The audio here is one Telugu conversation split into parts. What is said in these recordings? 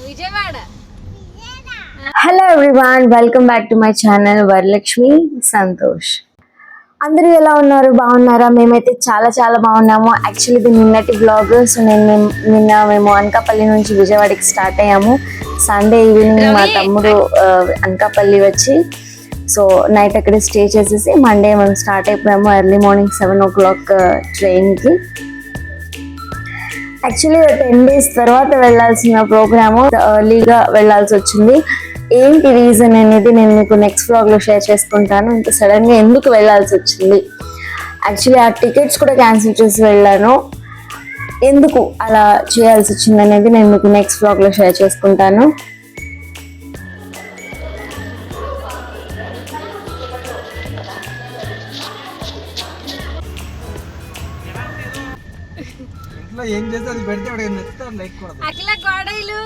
Vijayawada. Hello everyone, welcome back to my channel Varalakshmi Santosh. అందరూ ఎలా ఉన్నారు? బాగున్నారా? మేమైతే చాలా చాలా బాగున్నాము. యాక్చువల్లీ ఇది నిన్నటి బ్లాగ్. సో నిన్న మేము అనకాపల్లి నుంచి విజయవాడకి స్టార్ట్ అయ్యాము. సండే ఈవినింగ్ మా తమ్ముడు అనకాపల్లి వచ్చి సో నైట్ అక్కడే స్టే చేసేసి మండే మేము స్టార్ట్ అయిపోయాము. ఎర్లీ మార్నింగ్ 7 o'clock ట్రైన్కి. యాక్చువల్లీ 10 days తర్వాత వెళ్ళాల్సిన ప్రోగ్రాము ఎర్లీగా వెళ్ళాల్సి వచ్చింది. ఏంటి రీజన్ అనేది నేను మీకు నెక్స్ట్ వ్లాగ్లో షేర్ చేసుకుంటాను. ఇంత సడన్గా ఎందుకు వెళ్ళాల్సి వచ్చింది, యాక్చువల్లీ ఆ టికెట్స్ కూడా క్యాన్సిల్ చేసి వెళ్ళాను, ఎందుకు అలా చేయాల్సి వచ్చింది అనేది నేను మీకు నెక్స్ట్ వ్లాగ్లో షేర్ చేసుకుంటాను. ఏం చేస్తే పెడితే అఖిల కోడైలు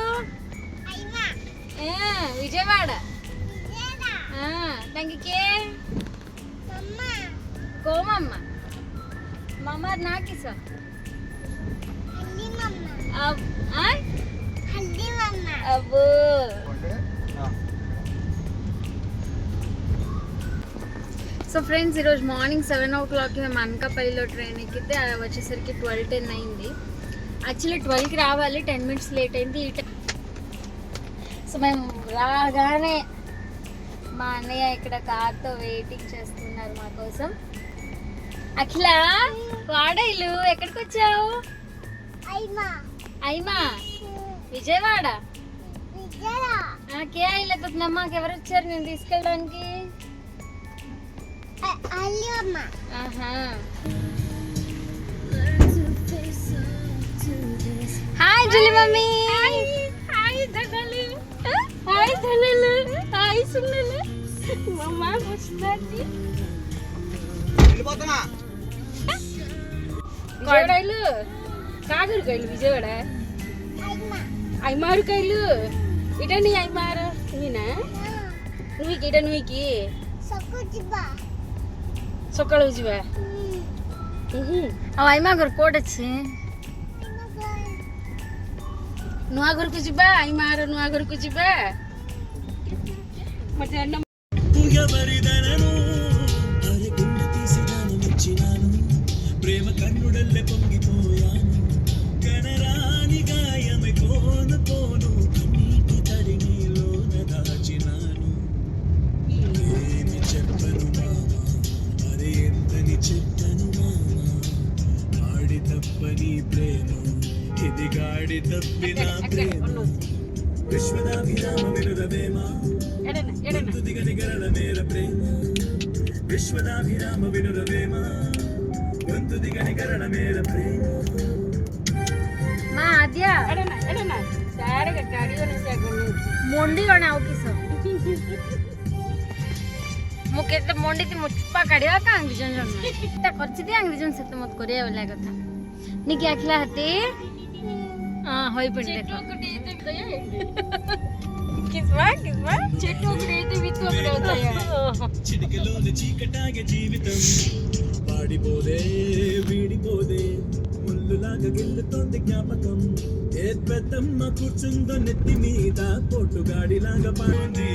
విజయవాడ. తంగికే కోమమ్మ మమ్మ నాకి సార్ అబ్బో. సో ఫ్రెండ్స్, ఈరోజు మార్నింగ్ 7 o'clock మేము అనకాపల్లిలో ట్రైన్ ఎక్కితే వచ్చేసరికి 12:10 అయింది. యాక్చువల్లీ 12కి రావాలి, 10 minutes లేట్ అయింది. సో మేము రాగానే మా అన్నయ్య ఇక్కడ కార్తో వెయిటింగ్ చేస్తున్నారు మా కోసం. అఖిల వాడైలు ఎక్కడికి వచ్చావు? అయిమా విజయవాడ. కే అయిపోతుందమ్మా, ఎవరు వచ్చారు నేను తీసుకెళ్ళడానికి? Hi Julie mummy. హాయ్ ధనలు. హాయ్ ధనలు. హాయ్ సున్నలు. మమ్మ వస్తుంది. కోడైలు కాకరకాయలు విజయవాడ. ఐమారుకాయలు ఇటండి. ఐమారు నేనా నువ్వుకి ఇట నువ్వుకి సొక్కలు ఉజివా అವ ಐಮಾ घर कोट अच्छे नुआ घर को जिबा ಐಮಾರ नुआ घर को जिबा ಮತ್ತೆ ಅಣ್ಣ ಮುಗವರಿದನನು ಅರೆ ಗುಂಡು తీసిదాను మెచ్చినాను ప్రేమ కన్నుడల్లే పొంగిపోయాను కనరాని గాయమే కోను కోను కన్నీటి తడినిలోన దాచినాను ఏమి చెప్పను మామా అరే ఎంతని చెప్పను మామా ఆడి తప్పని ప్రేమ ఇది గాడి తప్పిన ప్రేమ విశ్వదాభిరామ వినురవేమ గొంతు దిగని గరళ మేర ప్రేమ విశ్వదాభిరామ వినురవేమ గొంతు దిగని గరళ మేర ప్రేమ ಮಾ ಆದ್ಯ ಎಡನ ಸಾರಗ ಗಾಡಿಯೋನ ಸಾಗನು ಮೊಂಡಿಯೋಣ ಅವಕಿಸ ಮುಕೆತ ಮೊಂಡಿತಿ ಮುಚ್ಚಪ ಕಡಿಯಾ का अंग्रेजन जन त खर्चदी अंग्रेजन से तो मत करे वाला कथा नी क्या खिला हते हां होई पण देखो किसवा చెట్టు ఒకటైతే విత్తు ఒకటి అవుతాయా చిటికలోని చీకటాగే జీవితం వాడిపోదే వీడిపోదే ముల్లులాగా గిల్లుతోంది జ్ఞాపకం ఏ పెద్దమ్మ కూర్చుందో నెత్తి మీద పొట్టుగాడిలాగా పాడింది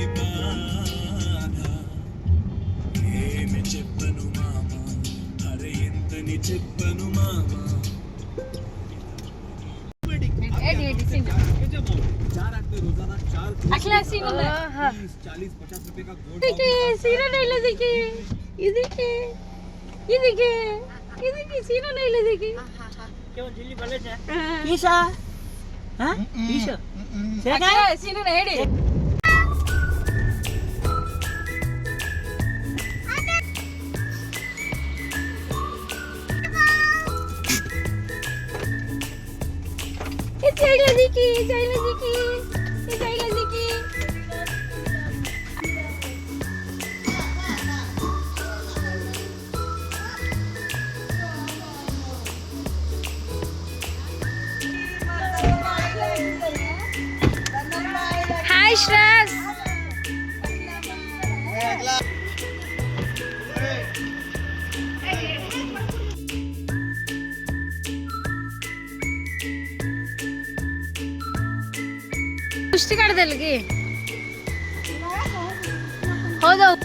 ఏమి చెప్పను మామ అరే ఎంతని చెప్పను మామ अखिला सीनो 40-50 रुपए का गोल्ड देखिए सीनो नहीं ले देखिए ये देखिए सीनो नहीं ले देखिए क्यों दिल्ली बोले जा ईशा हां ईशा अखिला सीनो नहीं रे जाइला देखी हाय श्रेयस पुष्टि कर देलगी हो जाओ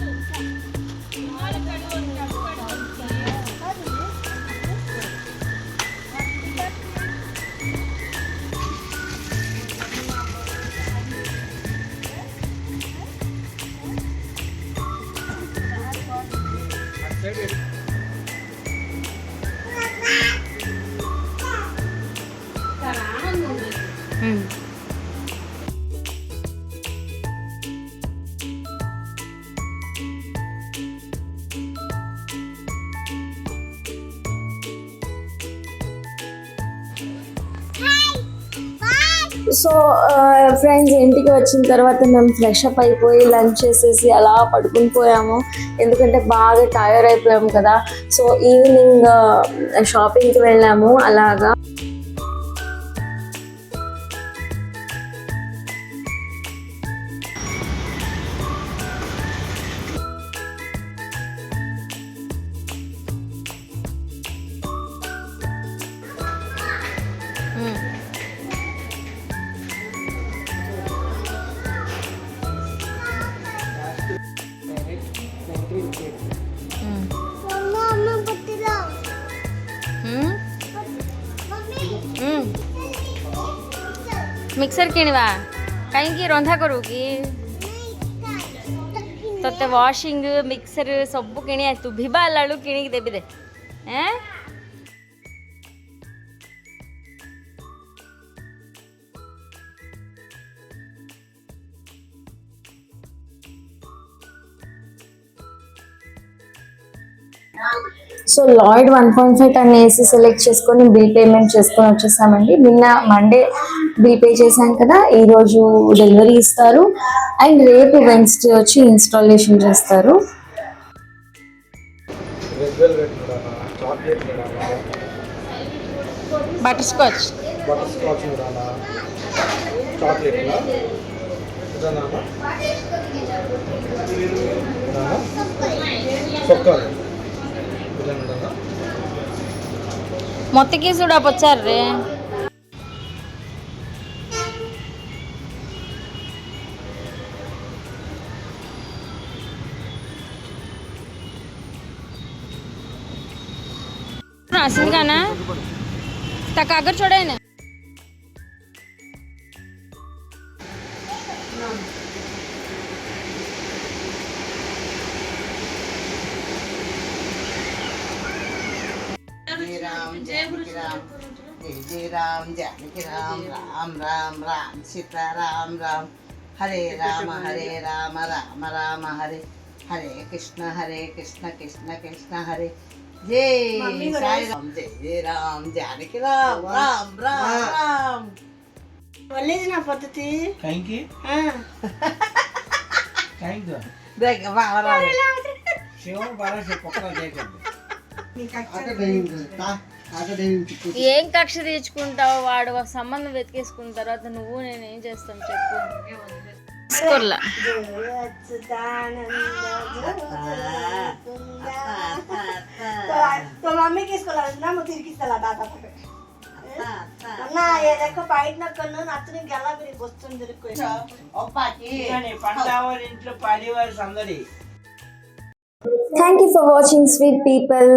సో ఫ్రెండ్స్ ఇంటికి వచ్చిన తర్వాత మేము ఫ్రెష్ అప్ అయిపోయి లంచ్ చేసేసి అలా పడుకుని పోయాము, ఎందుకంటే బాగా టైర్ అయిపోయాము కదా. సో ఈవినింగ్ షాపింగ్కి వెళ్ళాము అలాగా. मिक्सर किणवा कहीं रंधा करू कि ते वाशिंग मिक्सर सब किणी तू भिबा लालू किणी देवी दे हैं so Lloyd 1.5 ton AC select చేసుకొని బిల్ పేమెంట్ చేసుకొని వచ్చేసామండి. నిన్న మండే బిల్ పే చేశాం కదా, ఈరోజు డెలివరీ ఇస్తారు అండ్ రేపు వెన్స్డే వచ్చి ఇన్స్టాలేషన్ చేస్తారు. రెడ్ వెల్వెట్ చూడాలా, చాక్లెట్ చూడాలా, बटर स्कॉच బటర్ స్కాచ్ చూడాలా, చాక్లెట్ సొక్కలు మొత్తకి చూడా వచ్చారు రే రాసింది కానా తక్కువ అగ్గర చూడాయన जय राम जानकी राम राम राम राम सीता राम राम हरे राम राम राम हरे हरे कृष्ण कृष्ण कृष्ण हरे जय साई राम जय राम जानकी राम राम राम राम ಒಳ್ಳೇದು ನಾ ಪದ್ಧತಿ ಕೈಂಕಿ ಹಾ ಕೈಂಕ देख बाबा ಶಿವ ಬಾರಸ ಪಕ್ಕದ ದೇಕಂడి ఏం కక్ష తీర్చుకుంటావు వాడు ఒక సంబంధం వెతికేసుకున్న తర్వాత నువ్వు నేను ఏం చేస్తాం చెప్పు తీసుకోర్లా तो मम्मी किसको ना मुझे किसको लगा था అన్న ఏదక్క బయట నక్కను నచ్చని గల మీరు వస్తుంది పండవారి ఇంట్లో పాడేవారి సందడి. Thank you for watching, sweet people.